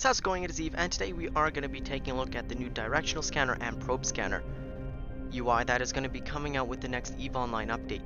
guys, how's it going? It is Eve, and today we are going to be taking a look at the new Directional Scanner and Probe Scanner UI that is going to be coming out with the next EVE Online update.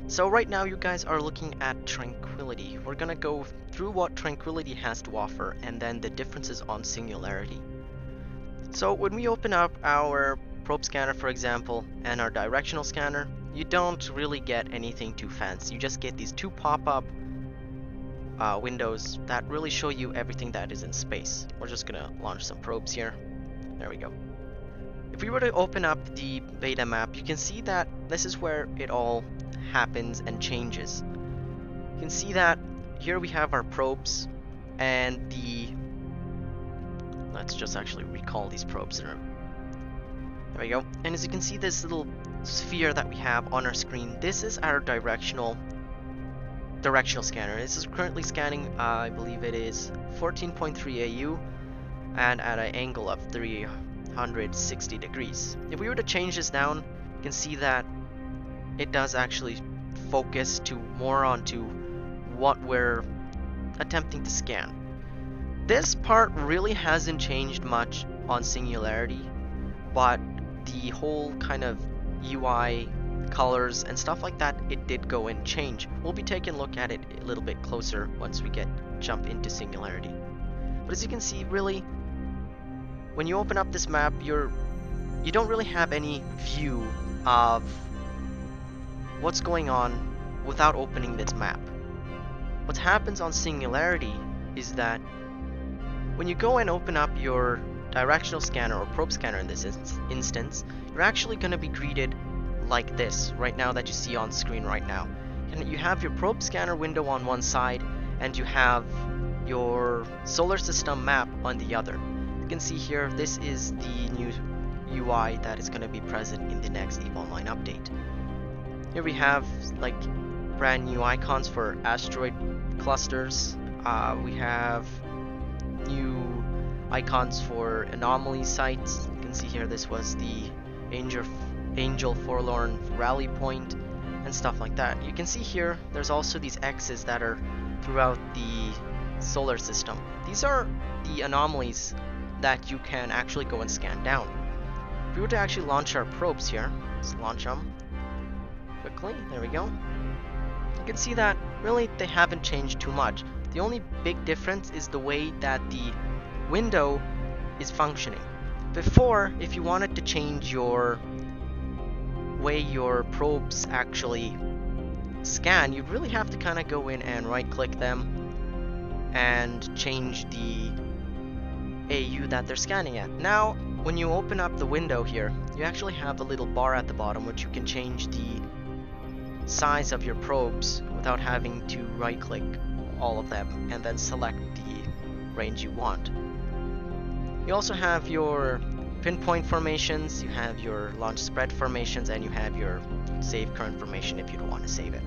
So right now you guys are looking at Tranquility. We're going to go through what Tranquility has to offer and then the differences on Singularity. So when we open up our Probe Scanner, for example, and our Directional Scanner, you don't really get anything too fancy. You just get these two pop-up windows that really show you everything that is in space. We're just gonna launch some probes here. There we go. If we were to open up the beta map, you can see that this is where it all happens and changes. You can see that here we have our probes and let's just actually recall these probes. There we go. And as you can see, this little sphere that we have on our screen, this is our directional scanner. This is currently scanning, I believe it is 14.3 AU and at an angle of 360 degrees. If we were to change this down, you can see that it does actually focus more onto what we're attempting to scan. This part really hasn't changed much on Singularity, but the whole kind of UI colors and stuff like that, it did go and change. We'll be taking a look at it a little bit closer once we jump into Singularity. But as you can see, really, when you open up this map, you don't really have any view of what's going on without opening this map. What happens on Singularity is that when you go and open up your Directional Scanner or Probe Scanner in this instance, you're actually going to be greeted like this right now that you see on screen right now. And you have your Probe Scanner window on one side and you have your solar system map on the other. You can see here, this is the new UI that is going to be present in the next EVE Online update. Here we have like brand new icons for asteroid clusters. We have new icons for anomaly sites. You can see here, this was the Angel Forlorn rally point and stuff like that. You can see here there's also these X's that are throughout the solar system. These are the anomalies that you can actually go and scan down. If we were to actually launch our probes here, let's launch them quickly. There we go. You can see that really they haven't changed too much. The only big difference is the way that the window is functioning. Before, if you wanted to change your way your probes actually scan, you'd really have to kind of go in and right click them and change the AU that they're scanning at. Now when you open up the window here, you actually have a little bar at the bottom which you can change the size of your probes without having to right click all of them and then select the range you want. You also have your pinpoint formations, you have your launch spread formations, and you have your save current formation if you don't want to save it.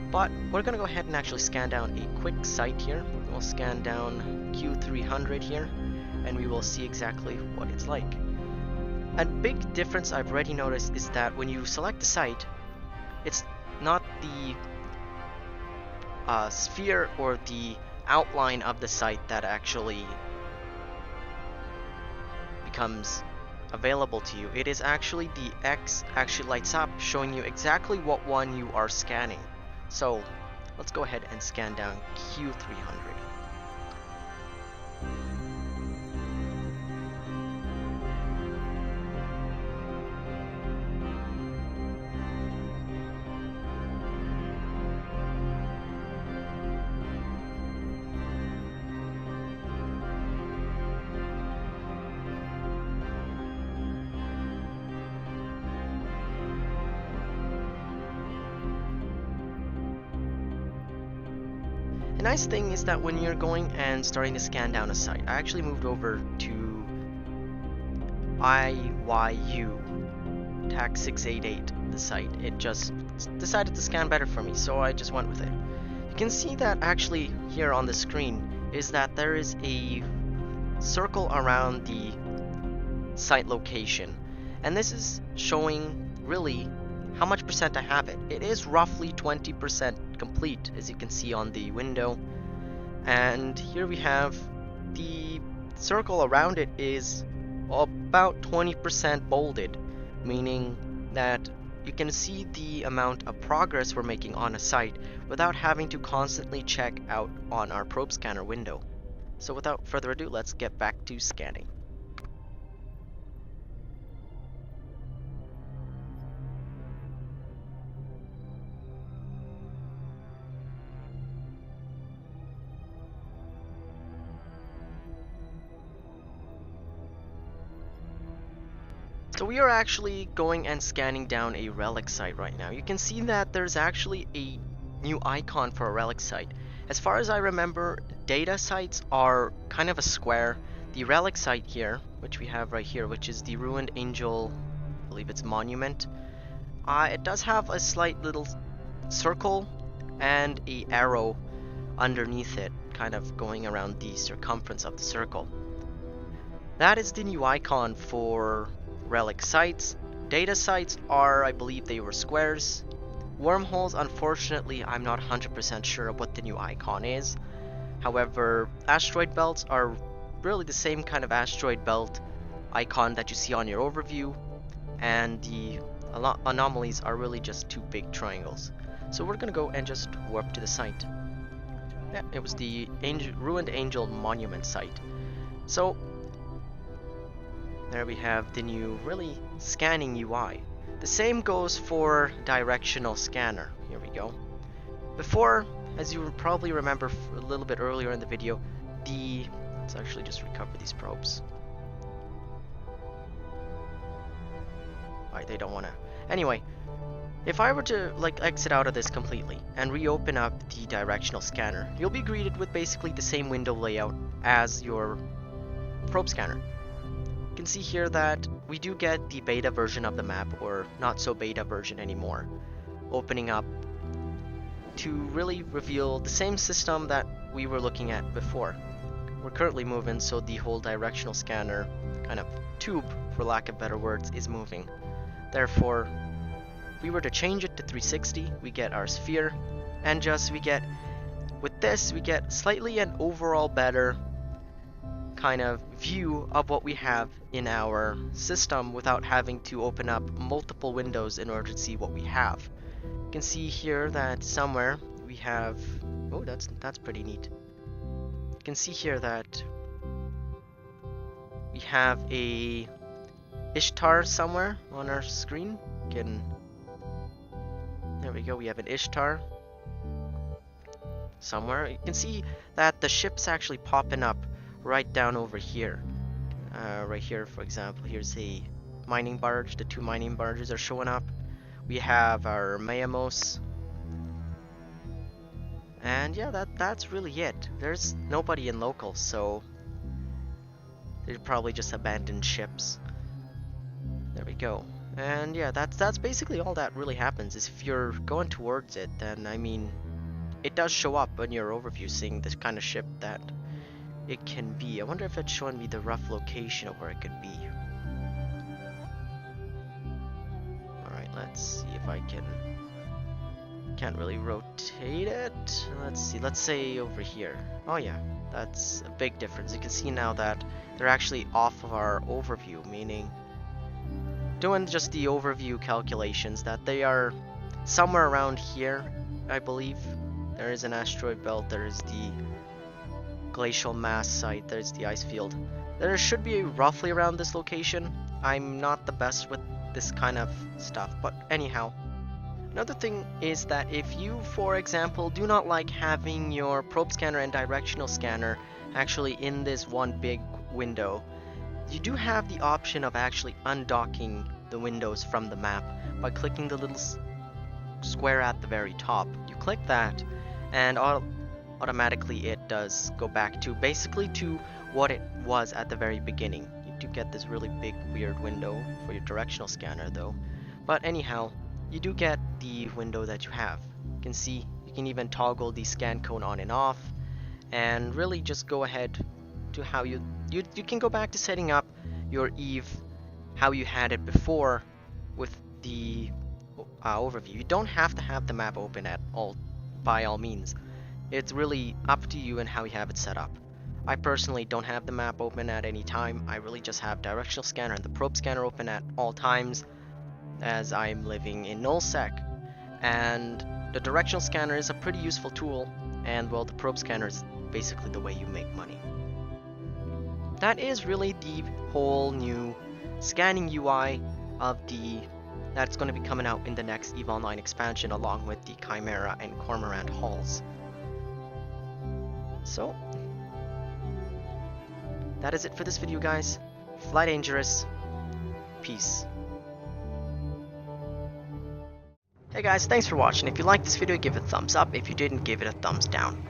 But we're going to go ahead and actually scan down a quick site here. We'll scan down Q300 here, and we will see exactly what it's like. A big difference I've already noticed is that when you select the site, it's not the sphere or the outline of the site that actually becomes available to you. It is actually the X actually lights up, showing you exactly what one you are scanning. So let's go ahead and scan down Q300. The nice thing is that when you're going and starting to scan down a site, I actually moved over to IYU TAC 688, the site. It just decided to scan better for me, so I just went with it. You can see that actually here on the screen is that there is a circle around the site location, and this is showing really how much percent I have it. It is roughly 20% complete, as you can see on the window. And here we have the circle around it is about 20% bolded, meaning that you can see the amount of progress we're making on a site without having to constantly check out on our probe scanner window. So without further ado, let's get back to scanning. So we are actually going and scanning down a Relic site right now. You can see that there's actually a new icon for a Relic site. As far as I remember, data sites are kind of a square. The Relic site here, which we have right here, which is the Ruined Angel, I believe it's monument, it does have a slight little circle and a arrow underneath it, kind of going around the circumference of the circle. That is the new icon for Relic sites. Data sites are, I believe they were squares. Wormholes, unfortunately, I'm not 100% sure of what the new icon is. However, asteroid belts are really the same kind of asteroid belt icon that you see on your overview, and the anomalies are really just two big triangles. So we're gonna go and just warp to the site. Yeah, it was the Ruined Angel monument site. So there we have the new, really scanning UI. The same goes for Directional Scanner. Here we go. Before, as you probably remember a little bit earlier in the video, let's actually just recover these probes. Why they don't want to. Anyway, if I were to exit out of this completely and reopen up the Directional Scanner, you'll be greeted with basically the same window layout as your probe scanner. You can see here that we do get the beta version of the map, or not so beta version anymore, opening up to really reveal the same system that we were looking at before. We're currently moving, so the whole Directional Scanner kind of tube, for lack of better words, is moving. Therefore, if we were to change it to 360, we get our sphere, and with this we get slightly an overall better kind of view of what we have in our system without having to open up multiple windows in order to see what we have. You can see here that somewhere we have, oh, that's pretty neat. You can see here that we have a Ishtar somewhere on our screen. There we go, we have an Ishtar somewhere. You can see that the ship's actually popping up right down over here. Right here, for example, here's a mining barge. The two mining barges are showing up. We have our Mayamos. And yeah, that's really it. There's nobody in local, so they're probably just abandoned ships. There we go. And yeah, that's basically all that really happens. Is if you're going towards it, then I mean, it does show up on your overview, seeing this kind of ship that it can be. I wonder if it's showing me the rough location of where it could be. Alright, let's see if I can't really rotate it. Let's see, let's say over here. Oh yeah, that's a big difference. You can see now that they're actually off of our overview, meaning doing just the overview calculations that they are somewhere around here, I believe. There is an asteroid belt, there is the glacial mass site, there's the ice field. There should be roughly around this location. I'm not the best with this kind of stuff, but anyhow. Another thing is that if you, for example, do not like having your probe scanner and directional scanner actually in this one big window, you do have the option of actually undocking the windows from the map by clicking the little square at the very top. You click that and automatically it does go back to basically to what it was at the very beginning. You do get this really big weird window for your directional scanner though. But anyhow, you do get the window that you have. You can see you can even toggle the scan cone on and off, and really just go ahead to how you can go back to setting up your Eve how you had it before with the overview. You don't have to have the map open at all, by all means. It's really up to you and how you have it set up. I personally don't have the map open at any time. I really just have Directional Scanner and the Probe Scanner open at all times, as I'm living in nullsec. And the Directional Scanner is a pretty useful tool, and well, the Probe Scanner is basically the way you make money. That is really the whole new scanning UI of that's going to be coming out in the next EVE Online expansion, along with the Chimera and Cormorant hulls. So that is it for this video, guys. Fly dangerous. Peace. Hey guys, thanks for watching. If you liked this video, give it a thumbs up. If you didn't, give it a thumbs down.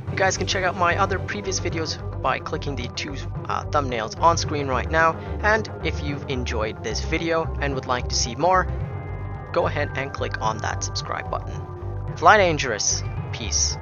You guys can check out my other previous videos by clicking the two thumbnails on screen right now. And if you've enjoyed this video and would like to see more, go ahead and click on that subscribe button. Fly dangerous. Peace.